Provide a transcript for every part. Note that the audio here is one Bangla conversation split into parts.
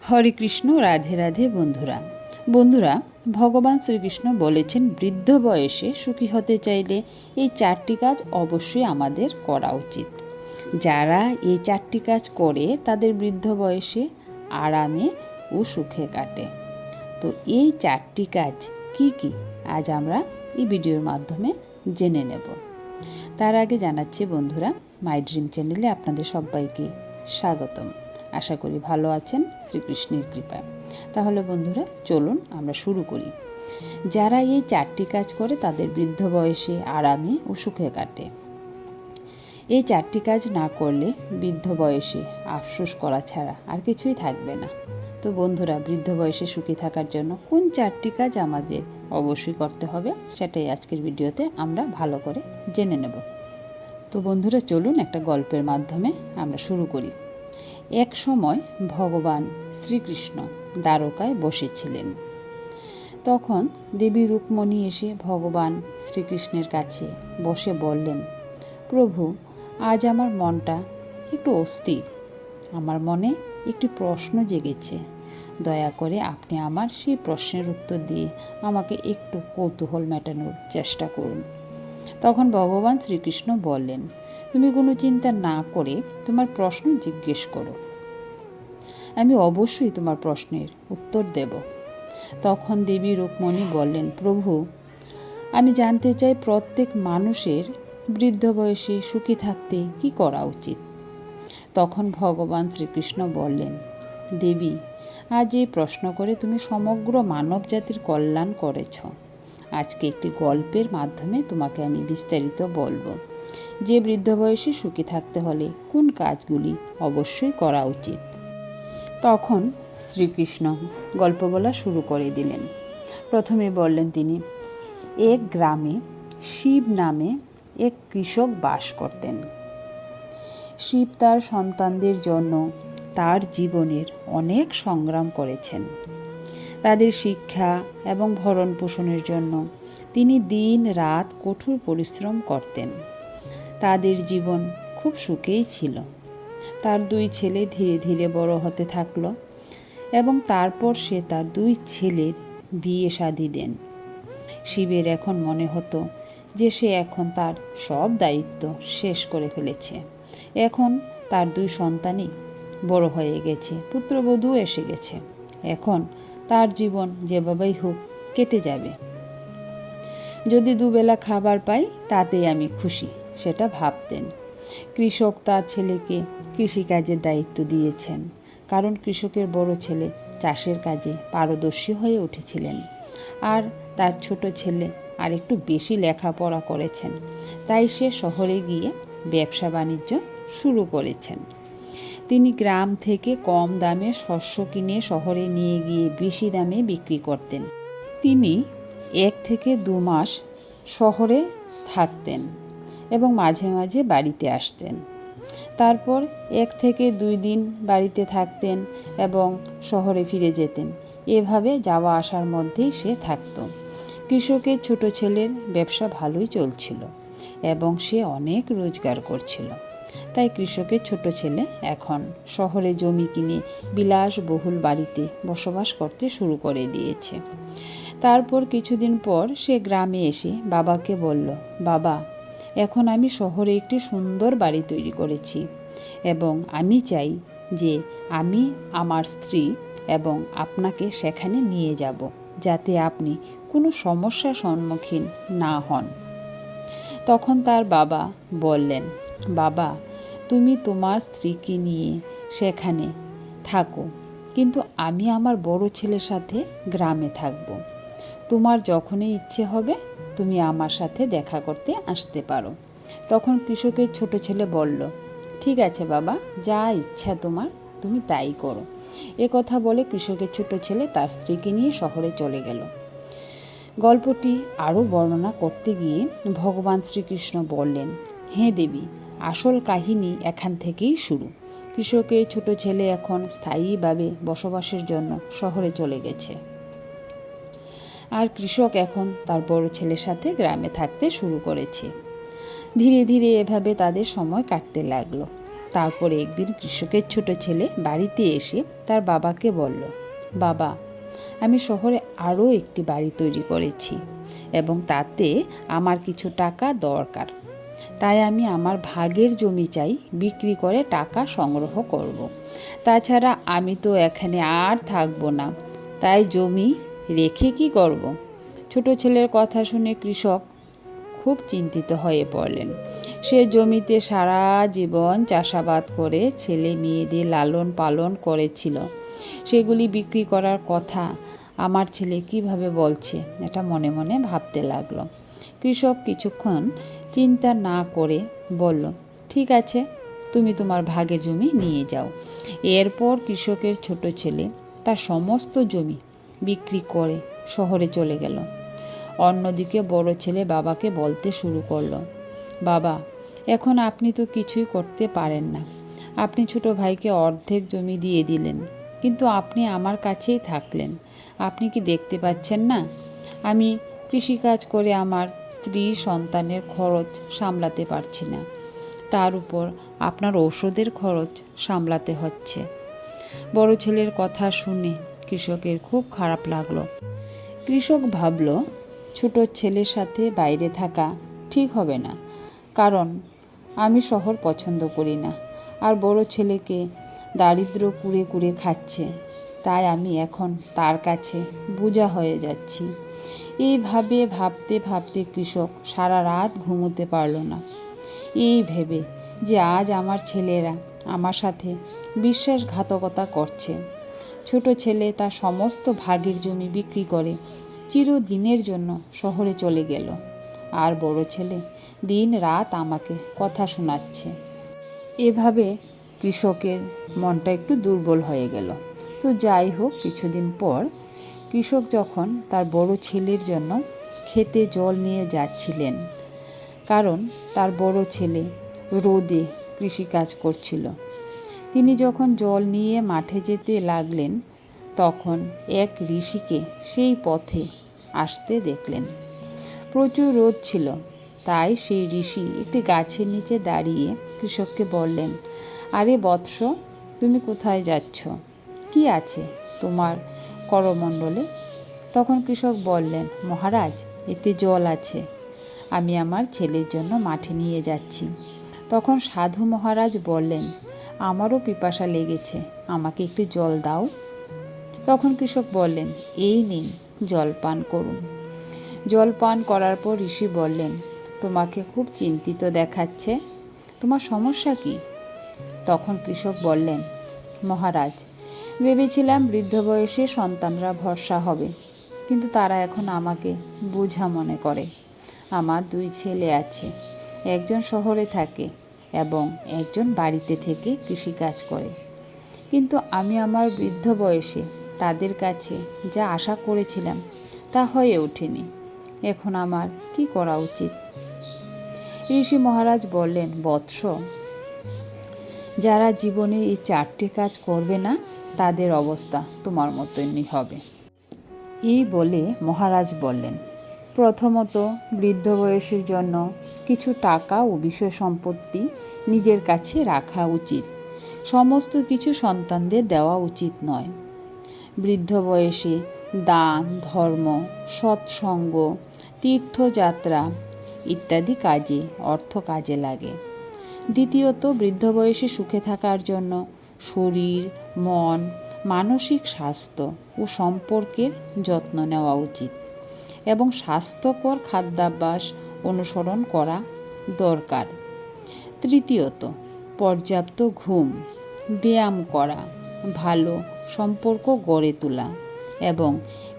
হরে কৃষ্ণ। রাধে রাধে। বন্ধুরা, ভগবান শ্রীকৃষ্ণ বলেছেন বৃদ্ধ বয়সে সুখী হতে চাইলে এই 4টি কাজ অবশ্যই আমাদের করা উচিত। যারা এই 4টি কাজ করে তাদের বৃদ্ধ বয়সে আরামে ও সুখে কাটে। তো এই 4টি কাজ কি কি আজ আমরা এই ভিডিওর মাধ্যমে জেনে নেব। তার আগে জানাচ্ছি বন্ধুরা, মাই ড্রিম চ্যানেলে আপনাদের সবাইকে স্বাগতম। আশা করি ভালো আছেন শ্রীকৃষ্ণের কৃপায়। তাহলে বন্ধুরা চলুন আমরা শুরু করি। যারা এই 4টি কাজ করে তাদের বৃদ্ধ বয়সে আরামে ও সুখে কাটে। এই 4টি কাজ না করলে বৃদ্ধ বয়সে আফসোস করা ছাড়া আর কিছুই থাকবে না। তো বন্ধুরা, বৃদ্ধ বয়সে সুখী থাকার জন্য কোন 4টি কাজ আমাদের অবশ্যই করতে হবে সেটাই আজকের ভিডিওতে আমরা ভালো করে জেনে নেব। তো বন্ধুরা চলুন একটা গল্পের মাধ্যমে আমরা শুরু করি। এক সময় ভগবান শ্রীকৃষ্ণ দ্বারকায় বসেছিলেন। তখন দেবী রুক্মিণী এসে ভগবান শ্রীকৃষ্ণের কাছে বসে বললেন, প্রভু, আজ আমার মনটা একটু অস্থির। আমার মনে একটি প্রশ্ন জেগেছে। দয়া করে আপনি আমার সেই প্রশ্নের উত্তর দিয়ে আমাকে একটু কৌতূহল মেটানোর চেষ্টা করুন। তখন ভগবান শ্রীকৃষ্ণ বললেন, তুমি কোনো চিন্তা না করে তোমার প্রশ্ন জিজ্ঞেস করো, আমি অবশ্যই তোমার প্রশ্নের উত্তর দেব। তখন দেবী রুক্মিণী বললেন, প্রভু, আমি জানতে চাই প্রত্যেক মানুষের বৃদ্ধ বয়সে সুখী থাকতে কি করা উচিত। তখন ভগবান শ্রীকৃষ্ণ বললেন, দেবী, আজ এই প্রশ্ন করে তুমি সমগ্র মানব জাতির কল্যাণ করেছ। আজকে একটি গল্পের মাধ্যমে তোমাকে আমি বিস্তারিত বলবো যে বৃদ্ধ বয়সে সুখী থাকতে হলে কোন কাজগুলি অবশ্যই করা উচিত। তখন শ্রীকৃষ্ণ গল্প বলা শুরু করে দিলেন। প্রথমে বললেন তিনি, এক গ্রামে শিব নামে এক কৃষক বাস করতেন। শিব তার সন্তানদের জন্য তার জীবনের অনেক সংগ্রাম করেছেন। তাদের শিক্ষা এবং ভরণ পোষণের জন্য তিনি দিন রাত কঠোর পরিশ্রম করতেন। তাদের জীবন খুব সুখেই ছিল। তার 2 ছেলে ধীরে ধীরে বড় হতে থাকলো এবং তারপর সে তার 2 ছেলের বিয়ে শাদী দেন। শিবের এখন মনে হতো যে সে এখন তার সব দায়িত্ব শেষ করে ফেলেছে। এখন তার 2 সন্তানই বড় হয়ে গেছে, পুত্রবধূ এসে গেছে। এখন তার জীবন যেভাবেই হোক কেটে যাবে। যদি 2 বেলা খাবার পাই তাতেই আমি খুশি, সেটা ভাবতেন। কৃষক তার ছেলেকে কৃষিকাজের দায়িত্ব দিয়েছেন, কারণ কৃষকের বড় ছেলে চাষের কাজে পারদর্শী হয়ে উঠেছিলেন, আর তার ছোট ছেলে আর একটু বেশি লেখাপড়া করেছেন, তাই সে শহরে গিয়ে ব্যবসা বাণিজ্য শুরু করেছেন। তিনি গ্রাম থেকে কম দামে শস্য কিনে শহরে নিয়ে গিয়ে বেশি দামে বিক্রি করতেন। তিনি 1 থেকে 2 মাস শহরে থাকতেন এবং মাঝে মাঝে বাড়িতে আসতেন। তারপর 1 থেকে 2 দিন বাড়িতে থাকতেন এবং শহরে ফিরে যেতেন। এভাবে যাওয়া আসার মধ্যেই সে থাকত। কৃষকের ছোট ছেলের ব্যবসা ভালোই চলছিল এবং সে অনেক রোজগার করছিল। তাই কৃষকের ছোট ছেলে এখন শহরে জমি কিনে বিলাসবহুল বাড়িতে বসবাস করতে শুরু করে দিয়েছে। তারপর কিছুদিন পর সে গ্রামে এসে বাবাকে বলল, বাবা, এখন আমি শহরে একটি সুন্দর বাড়ি তৈরি করেছি এবং আমি চাই যে আমি আমার স্ত্রী এবং আপনাকে সেখানে নিয়ে যাব, যাতে আপনি কোনো সমস্যার সম্মুখীন না হন। তখন তার বাবা বললেন, বাবা, তুমি তোমার স্ত্রীকে নিয়ে সেখানে থাকো, কিন্তু আমি আমার বড় ছেলের সাথে গ্রামে থাকব। তোমার যখনই ইচ্ছে হবে তুমি আমার সাথে দেখা করতে আসতে পারো। তখন কৃষকের ছোট ছেলে বলল, ঠিক আছে বাবা, যা ইচ্ছা তোমার তুমি তাই করো। কথা বলে কৃষকের ছোট ছেলে তার স্ত্রীকে নিয়ে শহরে চলে গেল। গল্পটি আরও বর্ণনা করতে গিয়ে ভগবান শ্রীকৃষ্ণ বললেন, হে দেবী, আসল কাহিনী এখান থেকেই শুরু। কৃষকের ছোট ছেলে এখন স্থায়ীভাবে বসবাসের জন্য শহরে চলে গেছে, আর কৃষক এখন তার বড় ছেলের সাথে গ্রামে থাকতে শুরু করেছে। ধীরে ধীরে এভাবে তাদের সময় কাটতে লাগলো। তারপরে একদিন কৃষকের ছোট ছেলে বাড়িতে এসে তার বাবাকে বলল, বাবা, আমি শহরে আরও একটি বাড়ি তৈরি করেছি এবং তাতে আমার কিছু টাকা দরকার। তাই আমি আমার ভাগের জমি চাই, বিক্রি করে টাকা সংগ্রহ করব। তাছাড়া আমি তো এখানে আর থাকবো না, তাই জমি রেখে কি করব? ছোট ছেলের কথা শুনে কৃষক খুব চিন্তিত হয়ে পড়লেন। সে জমিতে সারা জীবন চাষাবাদ করে ছেলে মেয়েদের লালন পালন করেছিল। সেগুলি বিক্রি করার কথা আমার ছেলে কিভাবে বলছে, এটা মনে মনে ভাবতে লাগলো। কৃষক কিছুক্ষণ চিন্তা না করে বলল, ঠিক আছে, তুমি তোমার ভাগের জমি নিয়ে যাও। এরপর কৃষকের ছোট ছেলে তার সমস্ত জমি বিক্রি করে শহরে চলে গেল। অন্যদিকে বড় ছেলে বাবাকে বলতে শুরু করলো, বাবা, এখন আপনি তো কিছুই করতে পারেন না। আপনি ছোট ভাইকে অর্ধেক জমি দিয়ে দিলেন, কিন্তু আপনি আমার কাছেই থাকলেন। আপনি কি দেখতে পাচ্ছেন না, আমি কৃষিকাজ করে আমার স্ত্রী সন্তানের খরচ সামলাতে পারছি না, তার উপর আপনার ঔষধের খরচ সামলাতে হচ্ছে। বড় ছেলের কথা শুনে কৃষকের খুব খারাপ লাগলো। কৃষক ভাবল, ছোট ছেলের সাথে বাইরে থাকা ঠিক হবে না, কারণ আমি শহর পছন্দ করি না, আর বড় ছেলেকে দারিদ্র কুড়ে কুড়ে খাচ্ছে, তাই আমি এখন তার কাছে বোঝা হয়ে যাচ্ছি। এইভাবে ভাবতে ভাবতে কৃষক সারা রাত ঘুমোতে পারল না। এই ভেবে যে আজ আমার ছেলেরা আমার সাথে বিশ্বাসঘাতকতা করছে। ছোট ছেলে তার সমস্ত ভাগের জমি বিক্রি করে চিরদিনের জন্য শহরে চলে গেল, আর বড় ছেলে দিন রাত আমাকে কথা শোনাচ্ছে। এভাবে কৃষকের মনটা একটু দুর্বল হয়ে গেল। তো যাই হোক, কিছুদিন পর কৃষক যখন তার বড় ছেলের জন্য খেতে জল নিয়ে যাচ্ছিলেন, কারণ তার বড় ছেলে রোদে কৃষিকাজ করছিল, তিনি যখন জল নিয়ে মাঠে যেতে লাগলেন, তখন এক ঋষিকে সেই পথে আসতে দেখলেন। প্রচুর রোদ ছিল, তাই সেই ঋষি একটি গাছের নিচে দাঁড়িয়ে কৃষককে বললেন, আরে বৎস, তুমি কোথায় যাচ্ছ? কি আছে তোমার করমণ্ডলে? তখন কৃষক বললেন, মহারাজ, এতে জল আছে, আমি আমার ছেলের জন্য মাঠে নিয়ে যাচ্ছি। তখন সাধু মহারাজ বললেন, আমারও পিপাসা লেগেছে, আমাকে একটু জল দাও। তখন কৃষক বললেন, এই নিন, জল পান করুন। জল পান করার পর ঋষি বললেন, তোমাকে খুব চিন্তিত দেখাচ্ছে, তোমার সমস্যা কি? তখন কৃষক বললেন, মহারাজ, ভেবেছিলাম বৃদ্ধ বয়সে সন্তানরা ভরসা হবে, কিন্তু তারা এখন আমাকে বোঝা মনে করে। আমার 2 ছেলে আছে, একজন শহরে থাকে এবং একজন বাড়িতে থেকে কৃষিকাজ করে, কিন্তু আমি আমার বৃদ্ধ বয়সে তাদের কাছে যা আশা করেছিলাম তা হয়ে ওঠেনি। এখন আমার কি করা উচিত? ঋষি মহারাজ বললেন, বৎস, যারা জীবনে এই 4টি কাজ করবে না, তাদের অবস্থা তোমার মতনই হবে। এই বলে মহারাজ বললেন, প্রথমত, বৃদ্ধ বয়সের জন্য কিছু টাকা ও বিষয় সম্পত্তি নিজের কাছে রাখা উচিত। সমস্ত কিছু সন্তানদের দেওয়া উচিত নয়। বৃদ্ধ বয়সে দান, ধর্ম, সৎসঙ্গ, তীর্থযাত্রা ইত্যাদি কাজে অর্থ কাজে লাগে। দ্বিতীয়ত, বৃদ্ধ বয়সে সুখে থাকার জন্য শরীর, মন, মানসিক স্বাস্থ্য ও সম্পর্কের যত্ন নেওয়া উচিত এবং স্বাস্থ্যকর খাদ্যাভ্যাস অনুসরণ করা দরকার। তৃতীয়ত, পর্যাপ্ত ঘুম, ব্যায়াম করা, ভালো সম্পর্ক গড়ে তোলা এবং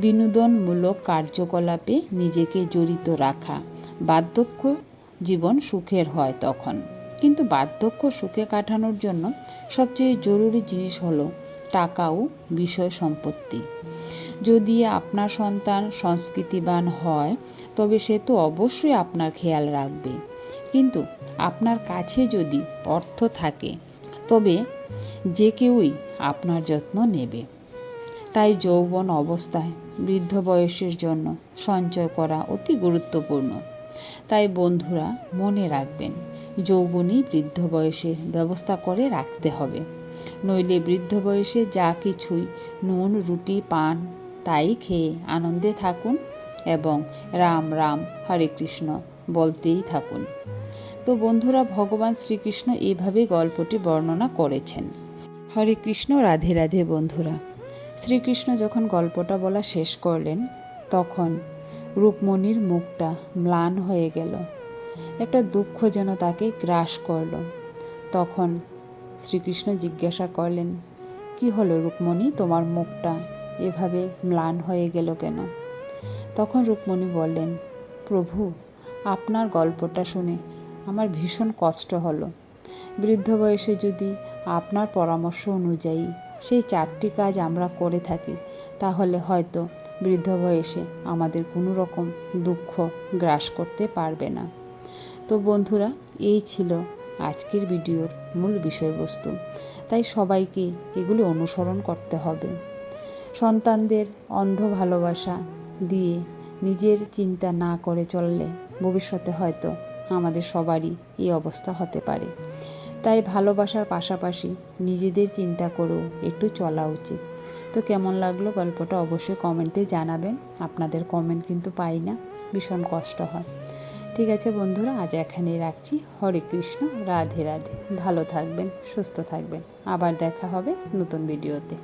বিনোদনমূলক কার্যকলাপে নিজেকে জড়িত রাখা। বার্ধক্য জীবন সুখের হয় তখন, কিন্তু বার্ধক্য সুখে কাটানোর জন্য সবচেয়ে জরুরি জিনিস হলো টাকা ও বিষয় সম্পত্তি। যদি আপনার সন্তান সংস্কৃতিবান হয়, তবে সে তো অবশ্যই আপনার খেয়াল রাখবে, কিন্তু আপনার কাছে যদি অর্থ থাকে, তবে যে কেউই আপনার যত্ন নেবে। তাই যৌবন অবস্থায় বৃদ্ধ বয়সের জন্য সঞ্চয় করা অতি গুরুত্বপূর্ণ। তাই বন্ধুরা, মনে রাখবেন, যৌবনী বৃদ্ধ বয়সে ব্যবস্থা করে রাখতে হবে, নইলে বৃদ্ধ বয়সে যা কিছুই নুন রুটি পান তাই খেয়ে আনন্দে থাকুন এবং রাম রাম হরে কৃষ্ণ বলতেই থাকুন। তো বন্ধুরা, ভগবান শ্রীকৃষ্ণ এইভাবেই গল্পটি বর্ণনা করেছেন। হরে কৃষ্ণ, রাধে রাধে বন্ধুরা। শ্রীকৃষ্ণ যখন গল্পটা বলা শেষ করলেন তখন রুক্মণীর মুখটা ম্লান হয়ে গেল, একটা দুঃখ যেন তাকে গ্রাস করল। তখন শ্রীকৃষ্ণ জিজ্ঞাসা করলেন, কি হলো রুক্মণী, তোমার মুখটা এভাবে ম্লান হয়ে গেল কেন? তখন রুক্মণী বললেন, প্রভু, আপনার গল্পটা শুনে আমার ভীষণ কষ্ট হলো। বৃদ্ধ বয়সে যদি আপনার পরামর্শ অনুযায়ী সেই 4টি কাজ আমরা করে থাকি তাহলে হয়তো বৃদ্ধ বয়সে আমাদের কোনো রকম দুঃখ গ্রাস করতে পারবে না। তো বন্ধুরা, এই ছিল আজকের ভিডিওর মূল বিষয়বস্তু। তাই সবাইকে এগুলো অনুসরণ করতে হবে। সন্তানদের অন্ধ ভালোবাসা দিয়ে নিজের চিন্তা না করে চললে ভবিষ্যতে হয়তো আমাদের সবারই এই অবস্থা হতে পারে। তাই ভালোবাসার পাশাপাশি নিজেদের চিন্তা করেও একটু চলা উচিত। তো কেমন লাগলো গল্পটা অবশ্যই কমেন্টে জানাবেন। আপনাদের কমেন্ট কিন্তু পাই না, ভীষণ কষ্ট হয়। ঠিক আছে বন্ধুরা, আজ এখানেই রাখছি। হরে কৃষ্ণ, রাধে রাধে। ভালো থাকবেন, সুস্থ থাকবেন। আবার দেখা হবে নতুন ভিডিওতে।